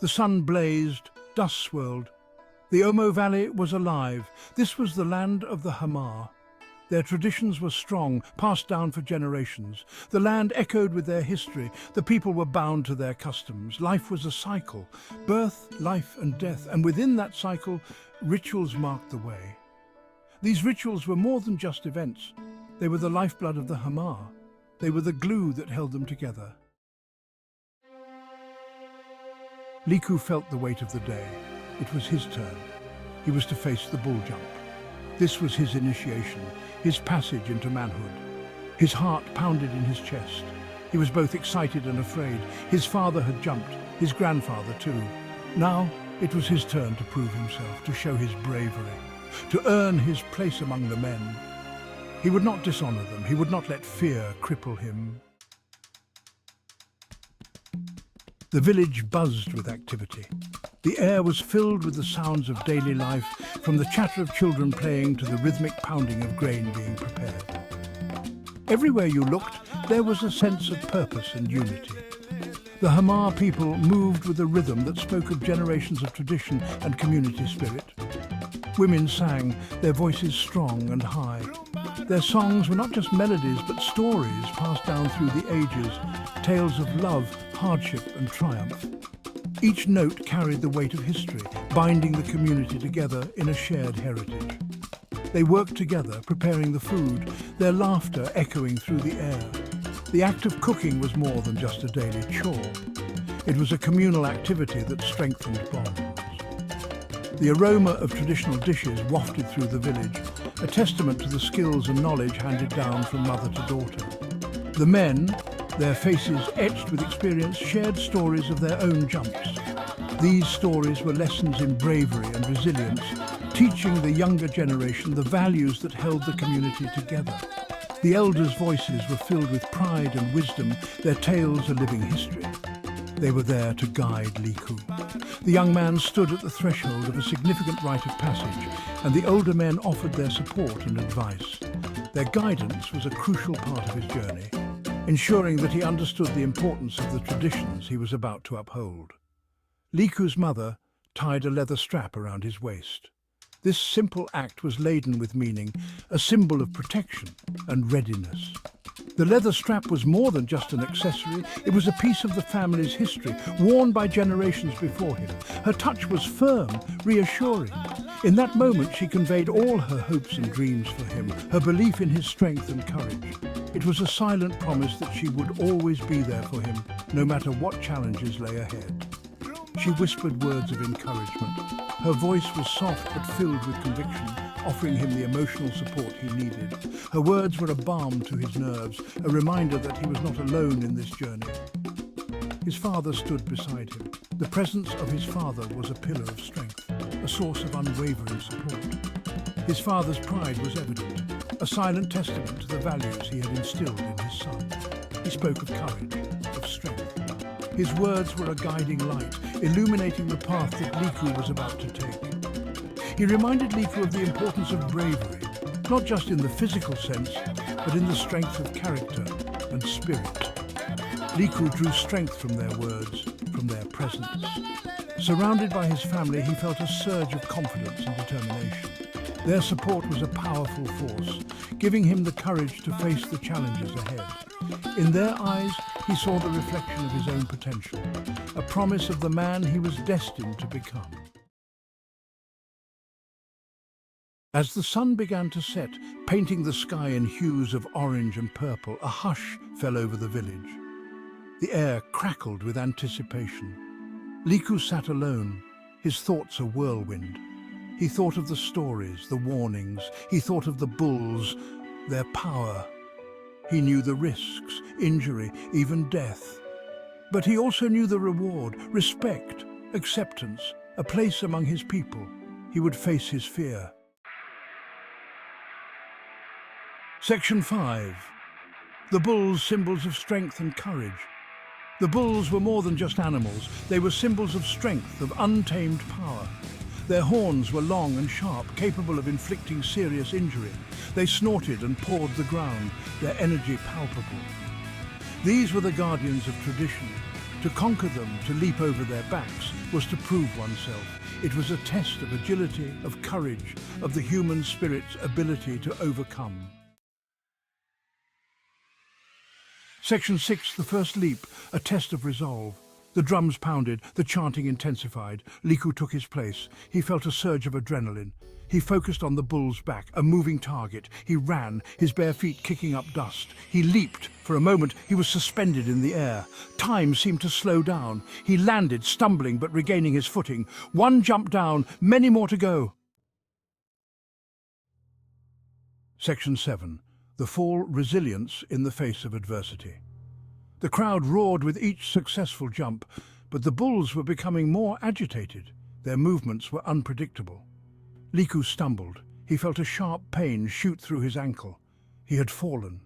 The sun blazed, dust swirled. The Omo Valley was alive. This was the land of the Hamar. Their traditions were strong, passed down for generations. The land echoed with their history. The people were bound to their customs. Life was a cycle, birth, life and death, and within that cycle, rituals marked the way. These rituals were more than just events. They were the lifeblood of the Hamar. They were the glue that held them together. Liku felt the weight of the day. It was his turn. He was to face the bull jump. This was his initiation, his passage into manhood. His heart pounded in his chest. He was both excited and afraid. His father had jumped, his grandfather too. Now it was his turn to prove himself, to show his bravery, to earn his place among the men. He would not dishonor them. He would not let fear cripple him. The village buzzed with activity. The air was filled with the sounds of daily life, from the chatter of children playing to the rhythmic pounding of grain being prepared. Everywhere you looked, there was a sense of purpose and unity. The Hamar people moved with a rhythm that spoke of generations of tradition and community spirit. Women sang, their voices strong and high. Their songs were not just melodies, but stories passed down through the ages, tales of love, hardship and triumph. Each note carried the weight of history, binding the community together in a shared heritage. They worked together, preparing the food, their laughter echoing through the air. The act of cooking was more than just a daily chore. It was a communal activity that strengthened bonds. The aroma of traditional dishes wafted through the village, a testament to the skills and knowledge handed down from mother to daughter. The men, their faces etched with experience, shared stories of their own jumps. These stories were lessons in bravery and resilience, teaching the younger generation the values that held the community together. The elders' voices were filled with pride and wisdom, their tales a living history. They were there to guide Liku. The young man stood at the threshold of a significant rite of passage, and the older men offered their support and advice. Their guidance was a crucial part of his journey, ensuring that he understood the importance of the traditions he was about to uphold. Liku's mother tied a leather strap around his waist. This simple act was laden with meaning, a symbol of protection and readiness. The leather strap was more than just an accessory. It was a piece of the family's history, worn by generations before him. Her touch was firm, reassuring. In that moment, she conveyed all her hopes and dreams for him, her belief in his strength and courage. It was a silent promise that she would always be there for him, no matter what challenges lay ahead. She whispered words of encouragement. Her voice was soft but filled with conviction, offering him the emotional support he needed. Her words were a balm to his nerves, a reminder that he was not alone in this journey. His father stood beside him. The presence of his father was a pillar of strength, a source of unwavering support. His father's pride was evident, a silent testament to the values he had instilled in his son. He spoke of courage, of strength. His words were a guiding light, illuminating the path that Liku was about to take. He reminded Liku of the importance of bravery, not just in the physical sense, but in the strength of character and spirit. Liku drew strength from their words, from their presence. Surrounded by his family, he felt a surge of confidence and determination. Their support was a powerful force, giving him the courage to face the challenges ahead. In their eyes, he saw the reflection of his own potential, a promise of the man he was destined to become. As the sun began to set, painting the sky in hues of orange and purple, a hush fell over the village. The air crackled with anticipation. Liku sat alone, his thoughts a whirlwind. He thought of the stories, the warnings. He thought of the bulls, their power. He knew the risks, injury, even death. But he also knew the reward, respect, acceptance, a place among his people. He would face his fear. Section 5. The bulls, symbols of strength and courage. The bulls were more than just animals. They were symbols of strength, of untamed power. Their horns were long and sharp, capable of inflicting serious injury. They snorted and pawed the ground, their energy palpable. These were the guardians of tradition, To conquer them, to leap over their backs, was to prove oneself. It was a test of agility, of courage, of the human spirit's ability to overcome. Section 6, the first leap, a test of resolve. The drums pounded, the chanting intensified. Liku took his place. He felt a surge of adrenaline. He focused on the bull's back, a moving target. He ran, his bare feet kicking up dust. He leaped. For a moment, he was suspended in the air. Time seemed to slow down. He landed, stumbling but regaining his footing. One jump down, many more to go. Section 7. The fall, resilience in the face of adversity. The crowd roared with each successful jump, but the bulls were becoming more agitated. Their movements were unpredictable. Liku stumbled. He felt a sharp pain shoot through his ankle. He had fallen.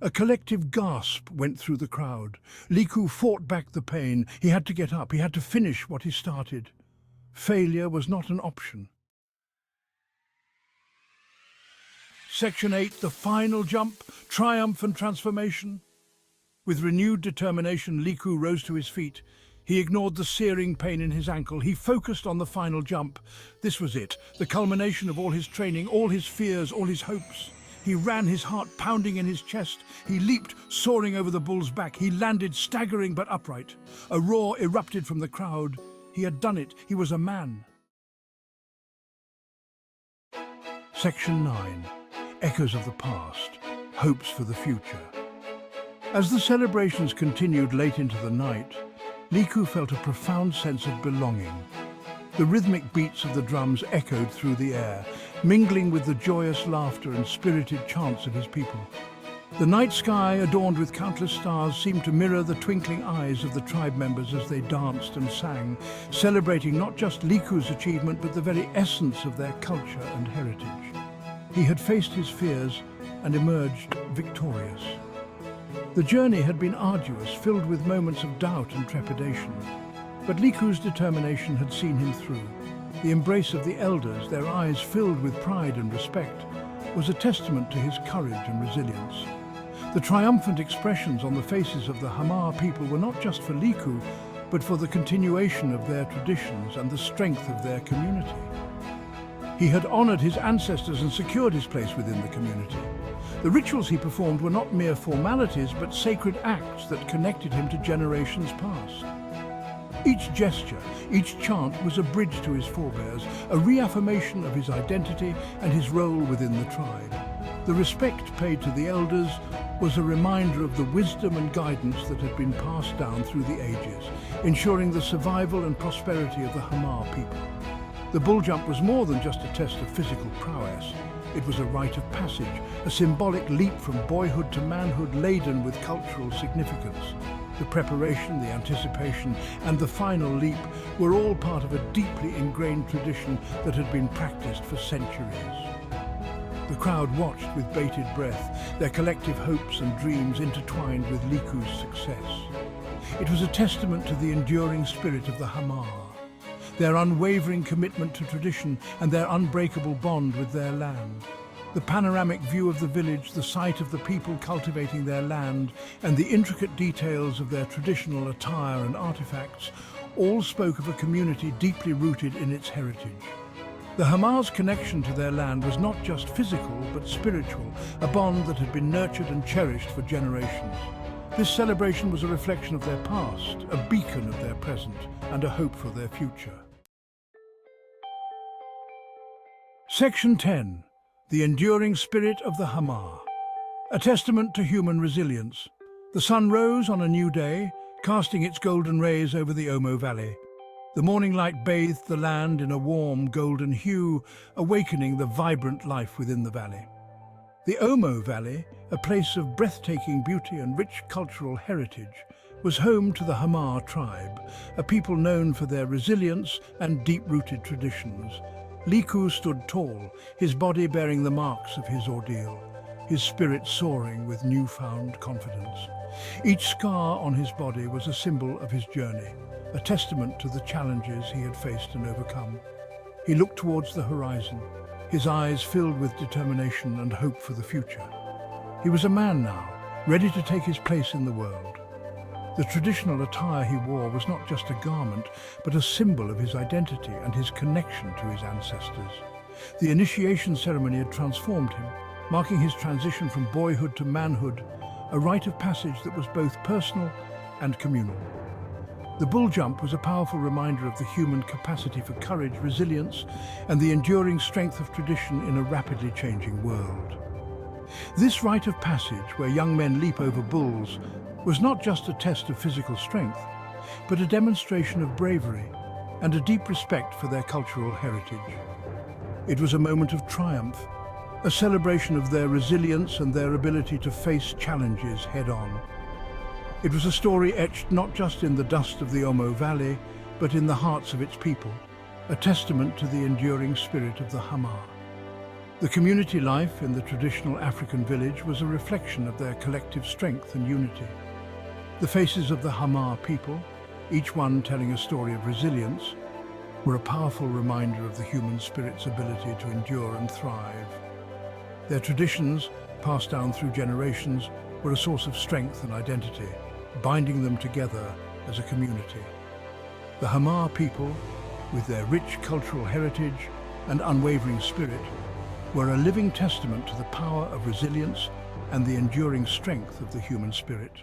A collective gasp went through the crowd. Liku fought back the pain. He had to get up. He had to finish what he started. Failure was not an option. Section 8, the final jump, triumph and transformation. With renewed determination, Liku rose to his feet. He ignored the searing pain in his ankle. He focused on the final jump. This was it, the culmination of all his training, all his fears, all his hopes. He ran, his heart pounding in his chest. He leaped, soaring over the bull's back. He landed, staggering but upright. A roar erupted from the crowd. He had done it. He was a man. Section 9. Echoes of the past, hopes for the future. As the celebrations continued late into the night, Liku felt a profound sense of belonging. The rhythmic beats of the drums echoed through the air, mingling with the joyous laughter and spirited chants of his people. The night sky, adorned with countless stars, seemed to mirror the twinkling eyes of the tribe members as they danced and sang, celebrating not just Liku's achievement, but the very essence of their culture and heritage. He had faced his fears and emerged victorious. The journey had been arduous, filled with moments of doubt and trepidation. But Liku's determination had seen him through. The embrace of the elders, their eyes filled with pride and respect, was a testament to his courage and resilience. The triumphant expressions on the faces of the Hamar people were not just for Liku, but for the continuation of their traditions and the strength of their community. He had honored his ancestors and secured his place within the community. The rituals he performed were not mere formalities, but sacred acts that connected him to generations past. Each gesture, each chant was a bridge to his forebears, a reaffirmation of his identity and his role within the tribe. The respect paid to the elders was a reminder of the wisdom and guidance that had been passed down through the ages, ensuring the survival and prosperity of the Hamar people. The bull jump was more than just a test of physical prowess. It was a rite of passage, a symbolic leap from boyhood to manhood laden with cultural significance. The preparation, the anticipation, and the final leap were all part of a deeply ingrained tradition that had been practiced for centuries. The crowd watched with bated breath, their collective hopes and dreams intertwined with Liku's success. It was a testament to the enduring spirit of the Hamar, their unwavering commitment to tradition and their unbreakable bond with their land. The panoramic view of the village, the sight of the people cultivating their land, and the intricate details of their traditional attire and artifacts all spoke of a community deeply rooted in its heritage. The Hamar's connection to their land was not just physical, but spiritual, a bond that had been nurtured and cherished for generations. This celebration was a reflection of their past, a beacon of their present, and a hope for their future. Section 10. The enduring spirit of the Hamar. A testament to human resilience. The sun rose on a new day, casting its golden rays over the Omo Valley. The morning light bathed the land in a warm golden hue, awakening the vibrant life within the valley. The Omo Valley, a place of breathtaking beauty and rich cultural heritage, was home to the Hamar tribe, a people known for their resilience and deep-rooted traditions. Liku stood tall, his body bearing the marks of his ordeal, his spirit soaring with newfound confidence. Each scar on his body was a symbol of his journey, a testament to the challenges he had faced and overcome. He looked towards the horizon, his eyes filled with determination and hope for the future. He was a man now, ready to take his place in the world. The traditional attire he wore was not just a garment, but a symbol of his identity and his connection to his ancestors. The initiation ceremony had transformed him, marking his transition from boyhood to manhood, a rite of passage that was both personal and communal. The bull jump was a powerful reminder of the human capacity for courage, resilience, and the enduring strength of tradition in a rapidly changing world. This rite of passage, where young men leap over bulls, was not just a test of physical strength, but a demonstration of bravery and a deep respect for their cultural heritage. It was a moment of triumph, a celebration of their resilience and their ability to face challenges head-on. It was a story etched not just in the dust of the Omo Valley, but in the hearts of its people, a testament to the enduring spirit of the Hamar. The community life in the traditional African village was a reflection of their collective strength and unity. The faces of the Hamar people, each one telling a story of resilience, were a powerful reminder of the human spirit's ability to endure and thrive. Their traditions, passed down through generations, were a source of strength and identity, binding them together as a community. The Hamar people, with their rich cultural heritage and unwavering spirit, were a living testament to the power of resilience and the enduring strength of the human spirit.